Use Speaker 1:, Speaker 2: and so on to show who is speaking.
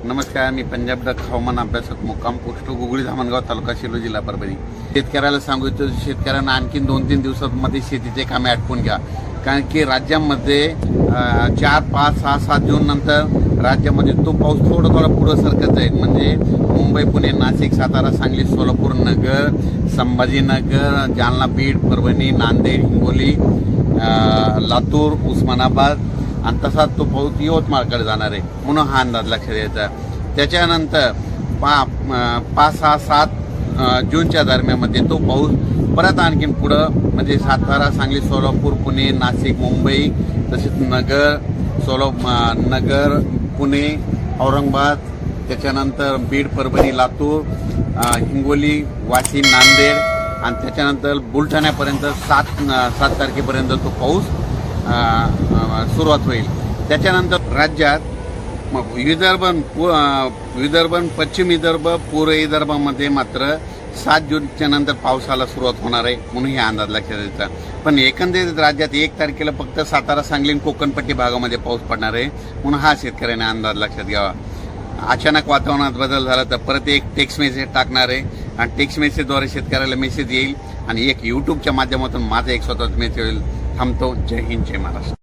Speaker 1: नमस्कार, मी पंजाब डक हवामान अभ्यासक मुक्काम पोस्ट गुगळी धामणगाव तालुका शिरूर जिल्हा परभणी. शेतकऱ्याला सांगू इच्छितो, शेतकऱ्यांना आणखीन 2-3 दिवसांमध्ये शेतीचे कामे आटपून घ्या. कारण की राज्यामध्ये 4, 5, 6, 7 जून नंतर राज्यामध्ये तो पाऊस थोडा पुढं सरकत जाईल. म्हणजे मुंबई, पुणे, नाशिक, सातारा, सांगली, सोलापूर, नगर, संभाजीनगर, जालना, बीड, परभणी, नांदेड, हिंगोली, लातूर, उस्मानाबाद आणि तसाच तो पाऊस यवतमाळकडे जाणार आहे. म्हणून हा अंदाज लक्षात द्यायचा. त्याच्यानंतर 5, 6, 7 जूनच्या दरम्यानमध्ये तो पाऊस परत आणखीन पुढं म्हणजे सातारा, सांगली, सोलापूर, पुणे, नाशिक, मुंबई, तसेच नगर, पुणे, औरंगाबाद, त्याच्यानंतर बीड, परभणी, लातूर, हिंगोली, वाशिम, नांदेड आणि त्याच्यानंतर बुलढाण्यापर्यंत 7 तारखेपर्यंत तो पाऊस सुरुवात होईल. त्याच्यानंतर राज्यात विदर्भ, पश्चिम विदर्भ, पूर्व विदर्भामध्ये मात्र 7 जूनच्या नंतर पावसाला सुरुवात होणार आहे. म्हणून हे अंदाज लक्षात द्यायचा. पण एकंदरीत राज्यात 1 तारखेला फक्त सातारा, सांगली आणि कोकणपट्टी भागामध्ये पाऊस पडणार आहे. म्हणून हा शेतकऱ्याने अंदाज लक्षात घ्यावा. अचानक वातावरणात बदल झाला तर परत एक टेक्स्ट मेसेज टाकणार आहे आणि टेक्स्ट मेसेजद्वारे शेतकऱ्याला मेसेज येईल आणि एक यूट्यूबच्या माध्यमातून माझा एक स्वतःचा मेसेज होईल. थांबतो. जय हिंद, जय महाराष्ट्र.